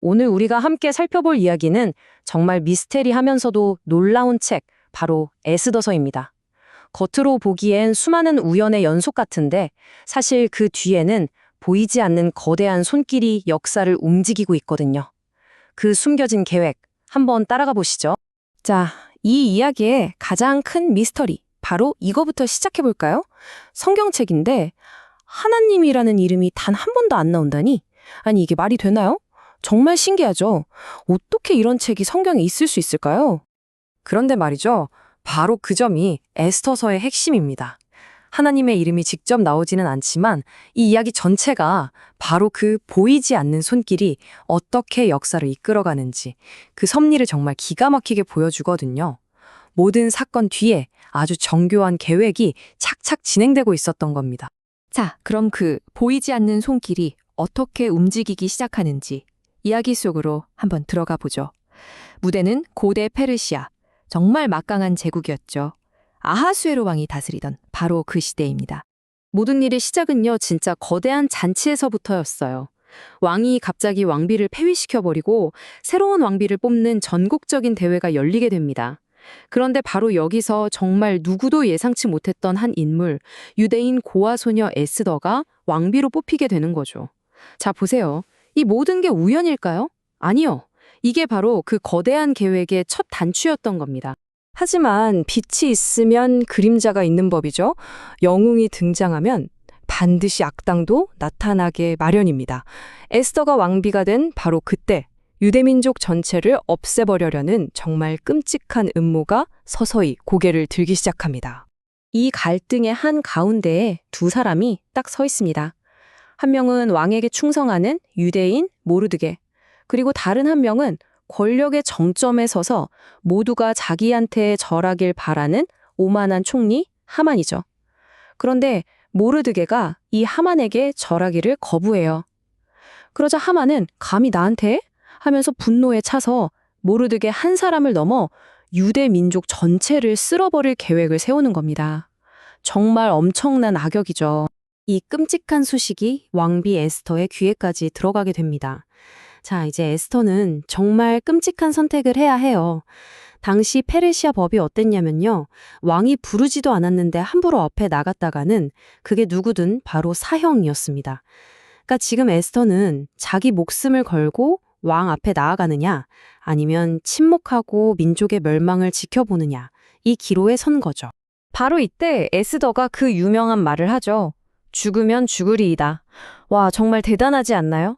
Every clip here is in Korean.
오늘 우리가 함께 살펴볼 이야기는 정말 미스테리하면서도 놀라운 책, 바로 에스더서입니다. 겉으로 보기엔 수많은 우연의 연속 같은데 사실 그 뒤에는 보이지 않는 거대한 손길이 역사를 움직이고 있거든요. 그 숨겨진 계획, 한번 따라가 보시죠. 자, 이 이야기의 가장 큰 미스터리, 바로 이거부터 시작해볼까요? 성경책인데 하나님이라는 이름이 단 한 번도 안 나온다니? 아니, 이게 말이 되나요? 정말 신기하죠? 어떻게 이런 책이 성경에 있을 수 있을까요? 그런데 말이죠. 바로 그 점이 에스더서의 핵심입니다. 하나님의 이름이 직접 나오지는 않지만 이 이야기 전체가 바로 그 보이지 않는 손길이 어떻게 역사를 이끌어가는지 그 섭리를 정말 기가 막히게 보여주거든요. 모든 사건 뒤에 아주 정교한 계획이 착착 진행되고 있었던 겁니다. 자, 그럼 그 보이지 않는 손길이 어떻게 움직이기 시작하는지 이야기 속으로 한번 들어가 보죠. 무대는 고대 페르시아, 정말 막강한 제국이었죠. 아하수에로 왕이 다스리던 바로 그 시대입니다. 모든 일의 시작은요, 진짜 거대한 잔치에서부터였어요. 왕이 갑자기 왕비를 폐위시켜버리고 새로운 왕비를 뽑는 전국적인 대회가 열리게 됩니다. 그런데 바로 여기서 정말 누구도 예상치 못했던 한 인물, 유대인 고아 소녀 에스더가 왕비로 뽑히게 되는 거죠. 자, 보세요. 이 모든 게 우연일까요? 아니요. 이게 바로 그 거대한 계획의 첫 단추였던 겁니다. 하지만 빛이 있으면 그림자가 있는 법이죠. 영웅이 등장하면 반드시 악당도 나타나게 마련입니다. 에스더가 왕비가 된 바로 그때 유대민족 전체를 없애버려려는 정말 끔찍한 음모가 서서히 고개를 들기 시작합니다. 이 갈등의 한 가운데에 두 사람이 딱 서 있습니다. 한 명은 왕에게 충성하는 유대인 모르드게, 그리고 다른 한 명은 권력의 정점에 서서 모두가 자기한테 절하길 바라는 오만한 총리 하만이죠. 그런데 모르드게가 이 하만에게 절하기를 거부해요. 그러자 하만은 감히 나한테? 하면서 분노에 차서 모르드게 한 사람을 넘어 유대 민족 전체를 쓸어버릴 계획을 세우는 겁니다. 정말 엄청난 악역이죠. 이 끔찍한 소식이 왕비 에스더의 귀에까지 들어가게 됩니다. 자, 이제 에스더는 정말 끔찍한 선택을 해야 해요. 당시 페르시아 법이 어땠냐면요. 왕이 부르지도 않았는데 함부로 앞에 나갔다가는 그게 누구든 바로 사형이었습니다. 그러니까 지금 에스더는 자기 목숨을 걸고 왕 앞에 나아가느냐, 아니면 침묵하고 민족의 멸망을 지켜보느냐, 이 기로에 선 거죠. 바로 이때 에스더가 그 유명한 말을 하죠. 죽으면 죽으리이다. 와, 정말 대단하지 않나요?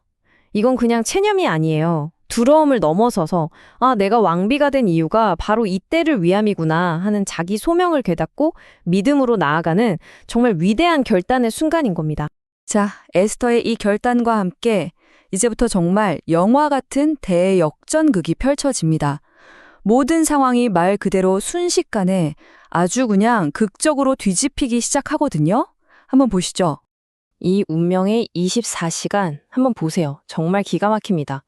이건 그냥 체념이 아니에요. 두려움을 넘어서서 내가 왕비가 된 이유가 바로 이때를 위함이구나 하는 자기 소명을 깨닫고 믿음으로 나아가는 정말 위대한 결단의 순간인 겁니다. 자, 에스더의 이 결단과 함께 이제부터 정말 영화 같은 대역전극이 펼쳐집니다. 모든 상황이 말 그대로 순식간에 아주 그냥 극적으로 뒤집히기 시작하거든요. 한번 보시죠. 이 운명의 24시간 한번 보세요. 정말 기가 막힙니다.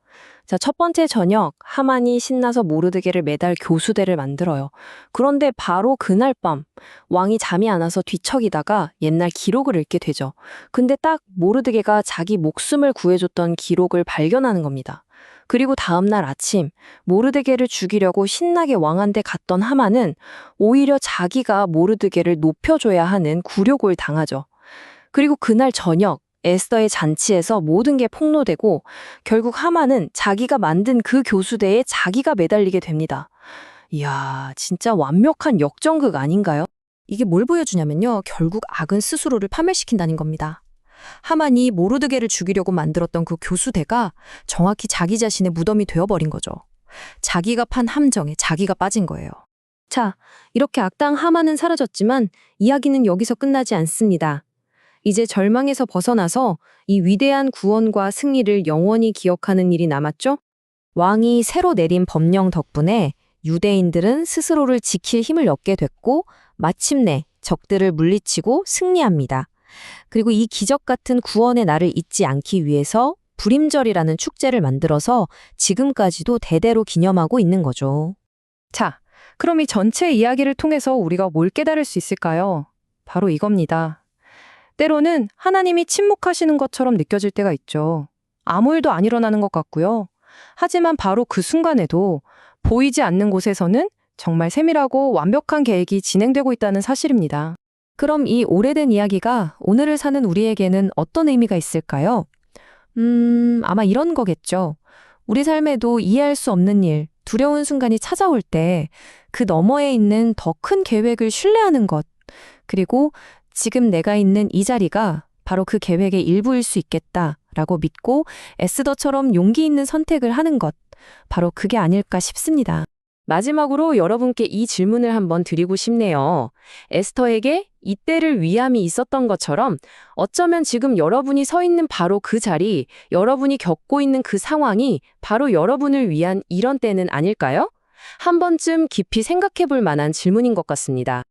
자, 첫 번째 저녁, 하만이 신나서 모르드게를 매달 교수대를 만들어요. 그런데 바로 그날 밤 왕이 잠이 안 와서 뒤척이다가 옛날 기록을 읽게 되죠. 근데 딱 모르드게가 자기 목숨을 구해줬던 기록을 발견하는 겁니다. 그리고 다음날 아침 모르드게를 죽이려고 신나게 왕한테 갔던 하만은 오히려 자기가 모르드게를 높여줘야 하는 굴욕을 당하죠. 그리고 그날 저녁 에스더의 잔치에서 모든 게 폭로되고 결국 하만은 자기가 만든 그 교수대에 자기가 매달리게 됩니다. 이야, 진짜 완벽한 역전극 아닌가요? 이게 뭘 보여주냐면요. 결국 악은 스스로를 파멸시킨다는 겁니다. 하만이 모르드게를 죽이려고 만들었던 그 교수대가 정확히 자기 자신의 무덤이 되어버린 거죠. 자기가 판 함정에 자기가 빠진 거예요. 자, 이렇게 악당 하만은 사라졌지만 이야기는 여기서 끝나지 않습니다. 이제 절망에서 벗어나서 이 위대한 구원과 승리를 영원히 기억하는 일이 남았죠? 왕이 새로 내린 법령 덕분에 유대인들은 스스로를 지킬 힘을 얻게 됐고 마침내 적들을 물리치고 승리합니다. 그리고 이 기적 같은 구원의 날을 잊지 않기 위해서 불임절이라는 축제를 만들어서 지금까지도 대대로 기념하고 있는 거죠. 자, 그럼 이 전체 이야기를 통해서 우리가 뭘 깨달을 수 있을까요? 바로 이겁니다. 때로는 하나님이 침묵하시는 것처럼 느껴질 때가 있죠. 아무 일도 안 일어나는 것 같고요. 하지만 바로 그 순간에도 보이지 않는 곳에서는 정말 세밀하고 완벽한 계획이 진행되고 있다는 사실입니다. 그럼 이 오래된 이야기가 오늘을 사는 우리에게는 어떤 의미가 있을까요? 아마 이런 거겠죠. 우리 삶에도 이해할 수 없는 일, 두려운 순간이 찾아올 때 그 너머에 있는 더 큰 계획을 신뢰하는 것, 그리고 지금 내가 있는 이 자리가 바로 그 계획의 일부일 수 있겠다라고 믿고 에스더처럼 용기 있는 선택을 하는 것, 바로 그게 아닐까 싶습니다. 마지막으로 여러분께 이 질문을 한번 드리고 싶네요. 에스더에게 이때를 위함이 있었던 것처럼 어쩌면 지금 여러분이 서 있는 바로 그 자리, 여러분이 겪고 있는 그 상황이 바로 여러분을 위한 이런 때는 아닐까요? 한 번쯤 깊이 생각해 볼 만한 질문인 것 같습니다.